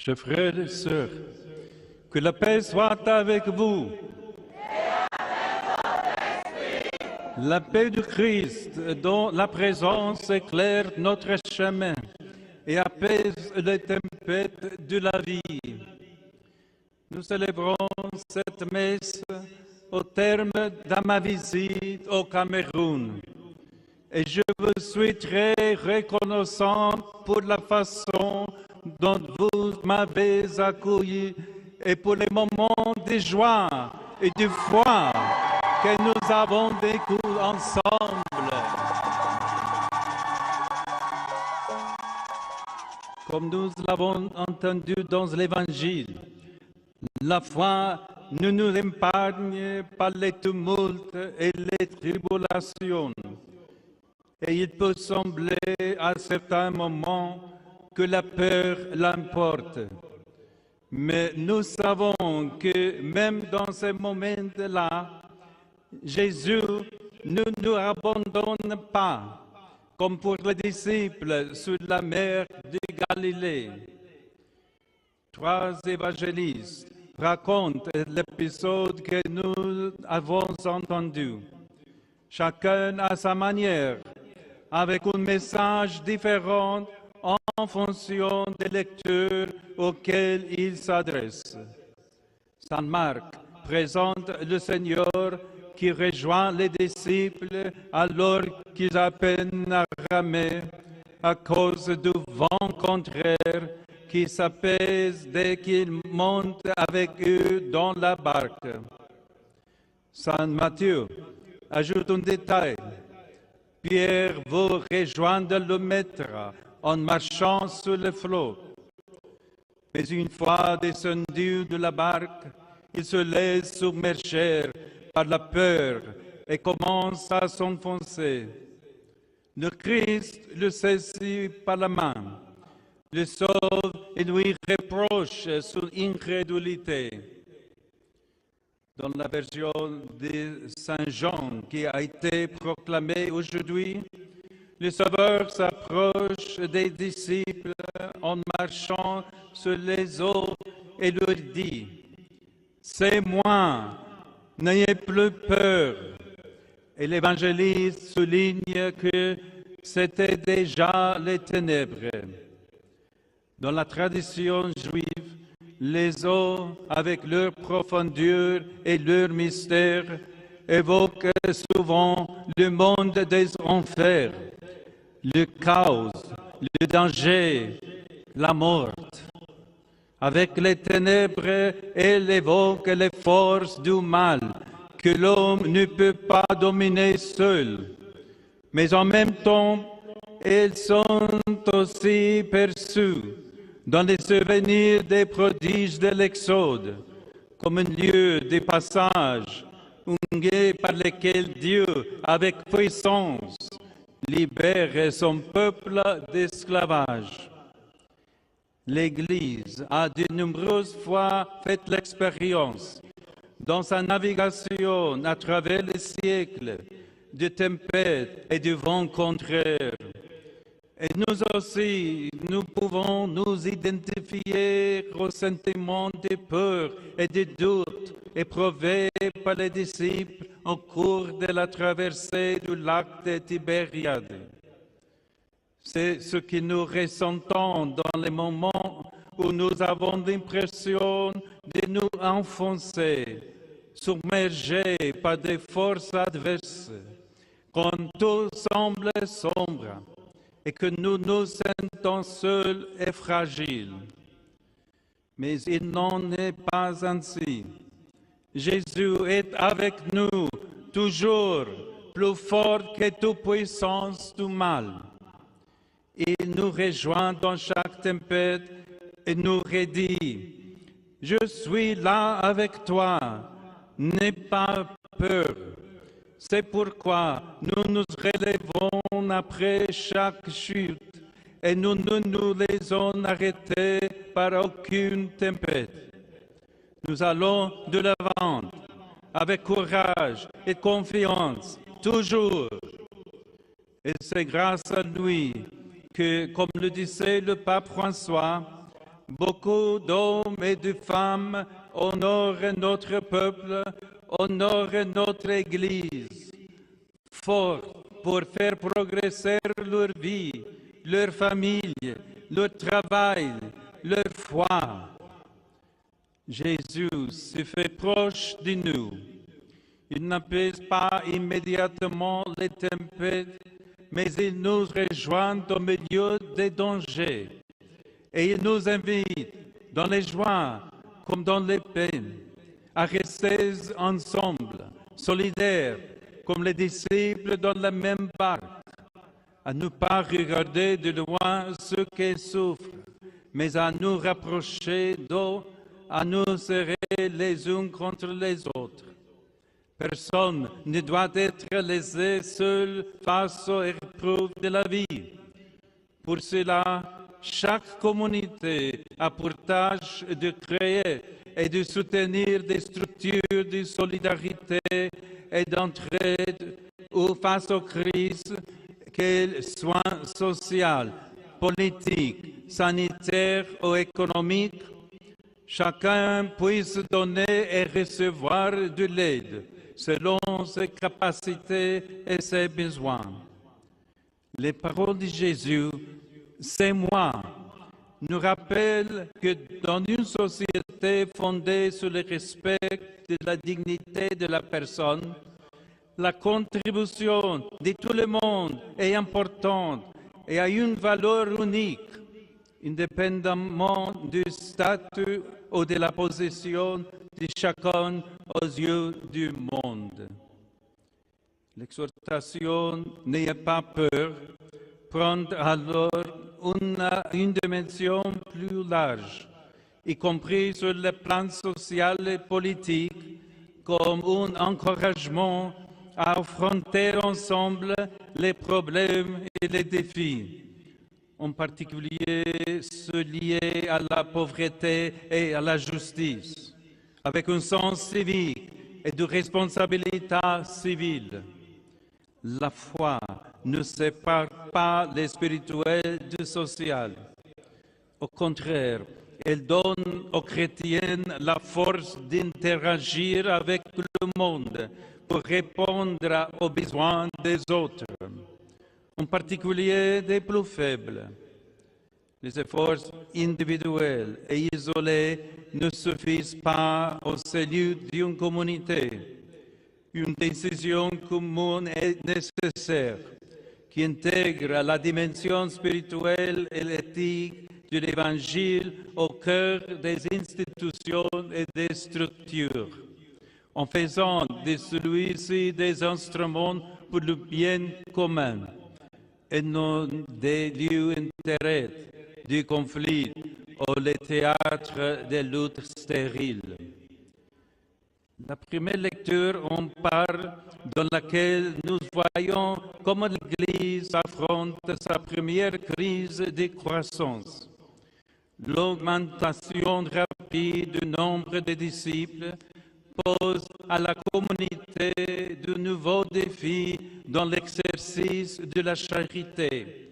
Chers frères et sœurs, que la paix soit avec vous. La paix du Christ, dont la présence éclaire notre chemin et apaise les tempêtes de la vie. Nous célébrons cette messe au terme de ma visite au Cameroun. Et je vous suis très reconnaissant pour la façon dont vous m'avez accueilli et pour les moments de joie et de foi que nous avons vécu ensemble. Comme nous l'avons entendu dans l'Évangile, la foi ne nous épargne pas les tumultes et les tribulations. Et il peut sembler à certains moments que la peur l'emporte. Mais nous savons que même dans ces moments-là, Jésus ne nous abandonne pas, comme pour les disciples sur la mer de Galilée. 3 évangélistes racontent l'épisode que nous avons entendu, chacun à sa manière, avec un message différent en fonction des lecteurs auxquels il s'adresse. Saint Marc présente le Seigneur qui rejoint les disciples alors qu'ils appellent à ramer à cause du vent contraire qui s'apaise dès qu'ils montent avec eux dans la barque. Saint Matthieu ajoute un détail. Pierre vous rejoindre le maître en marchant sur le flot. Mais une fois descendu de la barque, il se laisse submerger par la peur et commence à s'enfoncer. Le Christ le saisit par la main, le sauve et lui reproche son incrédulité. Dans la version de Saint Jean qui a été proclamée aujourd'hui, le Sauveur s'approche des disciples en marchant sur les eaux et leur dit « C'est moi, n'ayez plus peur ». Et l'évangéliste souligne que c'était déjà les ténèbres. Dans la tradition juive, les eaux, avec leur profondeur et leur mystère, évoquent souvent le monde des enfers, le chaos, le danger, la mort. Avec les ténèbres, elle évoque les forces du mal que l'homme ne peut pas dominer seul. Mais en même temps, elles sont aussi perçues dans les souvenirs des prodiges de l'Exode, comme un lieu de passage, un guet par lequel Dieu, avec puissance, libère son peuple d'esclavage. L'Église a de nombreuses fois fait l'expérience, dans sa navigation à travers les siècles, de tempêtes et de vents contraires. Et nous aussi, nous pouvons nous identifier au sentiment de peur et de doute éprouvés par les disciples au cours de la traversée du lac de Tibériade. C'est ce que nous ressentons dans les moments où nous avons l'impression de nous enfoncer, submergés par des forces adverses, quand tout semble sombre et que nous nous sentons seuls et fragiles. Mais il n'en est pas ainsi. Jésus est avec nous, toujours plus fort que toute puissance du mal. Il nous rejoint dans chaque tempête et nous redit « Je suis là avec toi, n'aie pas peur ». C'est pourquoi nous nous relevons après chaque chute et nous ne nous laissons arrêter par aucune tempête. Nous allons de l'avant avec courage et confiance, toujours. Et c'est grâce à lui que, comme le disait le pape François, beaucoup d'hommes et de femmes honorent notre peuple, honorent notre Église, forts pour faire progresser leur vie, leur famille, leur travail, leur foi. Jésus se fait proche de nous. Il n'apaise pas immédiatement les tempêtes, mais il nous rejoint au milieu des dangers. Et il nous invite, dans les joies comme dans les peines, à rester ensemble, solidaires, comme les disciples dans la même barque, à ne pas regarder de loin ceux qui souffrent, mais à nous rapprocher d'eux, à nous serrer les uns contre les autres. Personne ne doit être laissé seul face aux épreuves de la vie. Pour cela, chaque communauté a pour tâche de créer et de soutenir des structures de solidarité et d'entraide face aux crises, qu'elles soient sociales, politiques, sanitaires ou économiques. Chacun puisse donner et recevoir de l'aide selon ses capacités et ses besoins. Les paroles de Jésus, c'est moi, nous rappellent que dans une société fondée sur le respect de la dignité de la personne, la contribution de tout le monde est importante et a une valeur unique, indépendamment du statut ou de la position de chacun aux yeux du monde. L'exhortation n'ayez pas peur, prend alors une dimension plus large, y compris sur le plan social et politique, comme un encouragement à affronter ensemble les problèmes et les défis, en particulier ceux liés à la pauvreté et à la justice, avec un sens civique et de responsabilité civile. La foi ne sépare pas le spirituel du social. Au contraire, elle donne aux chrétiens la force d'interagir avec le monde pour répondre aux besoins des autres, en particulier des plus faibles. Les efforts individuels et isolés ne suffisent pas au salut d'une communauté. Une décision commune est nécessaire, qui intègre la dimension spirituelle et éthique de l'Évangile au cœur des institutions et des structures, en faisant de celui-ci des instruments pour le bien commun et non des lieux d'intérêt, du conflit ou les théâtres des luttes stériles. La première lecture en parle, dans laquelle nous voyons comment l'Église affronte sa première crise de croissance. L'augmentation rapide du nombre de disciples pose à la communauté de nouveaux défis dans l'exercice de la charité,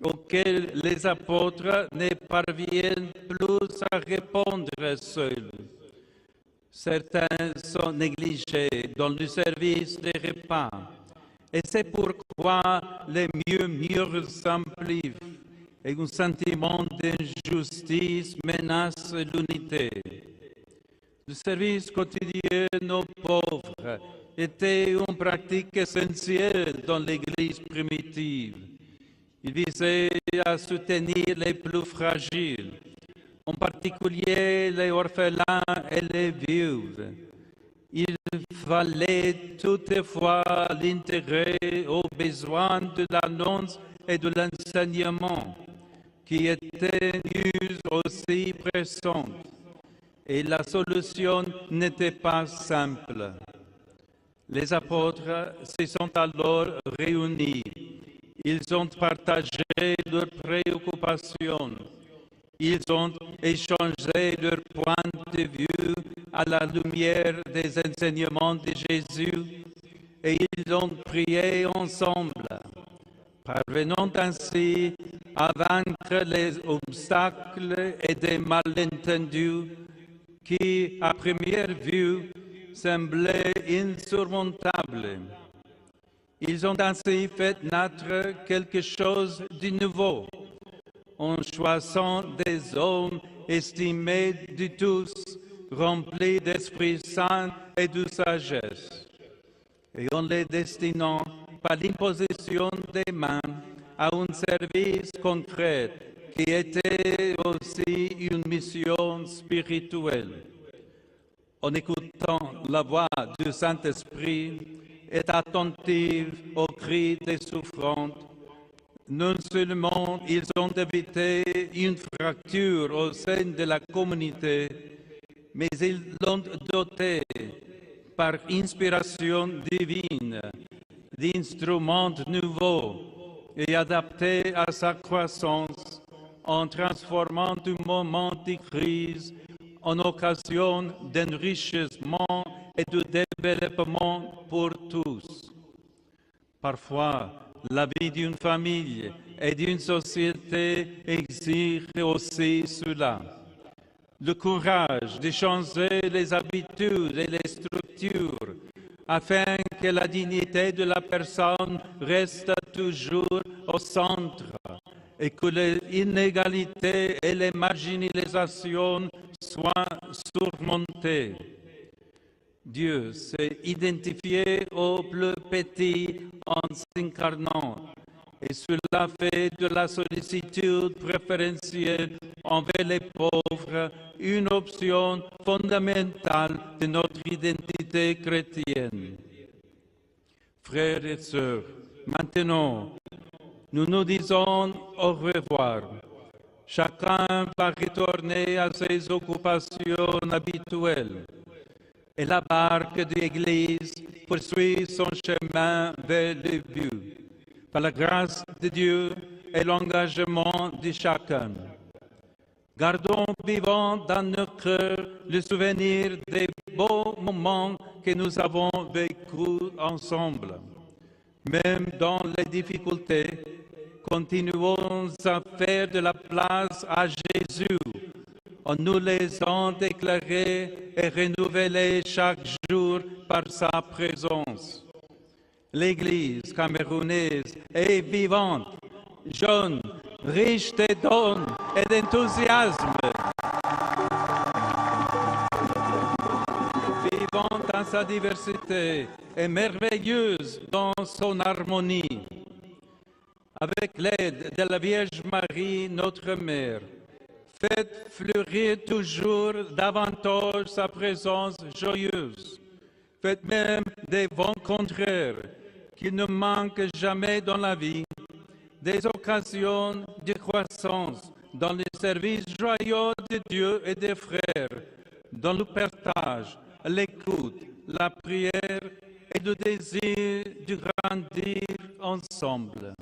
auxquels les apôtres ne parviennent plus à répondre seuls. Certains sont négligés dans le service des repas, et c'est pourquoi les murmures s'amplifient et un sentiment d'injustice menace l'unité. Le service quotidien aux pauvres était une pratique essentielle dans l'Église primitive. Il visait à soutenir les plus fragiles, en particulier les orphelins et les veuves. Il fallait toutefois l'intégrer aux besoins de l'annonce et de l'enseignement, qui étaient aussi pressantes, et la solution n'était pas simple. Les apôtres se sont alors réunis. Ils ont partagé leurs préoccupations. Ils ont échangé leurs points de vue à la lumière des enseignements de Jésus et ils ont prié ensemble, parvenant ainsi à vaincre les obstacles et des malentendus qui, à première vue, semblaient insurmontables. Ils ont ainsi fait naître quelque chose de nouveau, en choisissant des hommes estimés de tous, remplis d'Esprit Saint et de sagesse, et en les destinant par l'imposition des mains à un service concret qui était aussi une mission spirituelle. En écoutant la voix du Saint-Esprit et attentive aux cris des souffrantes, non seulement ils ont évité une fracture au sein de la communauté, mais ils l'ont doté, par inspiration divine, d'instruments nouveaux et adaptés à sa croissance, en transformant un moment de crise en occasion d'enrichissement et de développement pour tous. Parfois, la vie d'une famille et d'une société exige aussi cela. Le courage de changer les habitudes et les structures afin que la dignité de la personne reste toujours au centre et que les inégalités et les marginalisations soient surmontées. Dieu s'est identifié au plus petit en s'incarnant, et cela fait de la sollicitude préférentielle envers les pauvres une option fondamentale de notre identité chrétienne. Frères et sœurs, maintenant, nous nous disons au revoir. Chacun va retourner à ses occupations habituelles. Et la barque de l'Église poursuit son chemin vers le but, par la grâce de Dieu et l'engagement de chacun. Gardons vivant dans nos cœurs le souvenir des beaux moments que nous avons vécus ensemble. Même dans les difficultés, continuons à faire de la place à Jésus, en nous laissant déclarer et renouveler chaque jour par sa présence. L'Église camerounaise est vivante, jeune, riche de dons et d'enthousiasme, vivante dans sa diversité et merveilleuse dans son harmonie. Avec l'aide de la Vierge Marie, notre Mère, faites fleurir toujours davantage sa présence joyeuse. Faites même des vents contraires qui ne manquent jamais dans la vie, des occasions de croissance dans le service joyeux de Dieu et des frères, dans le partage, l'écoute, la prière et le désir de grandir ensemble.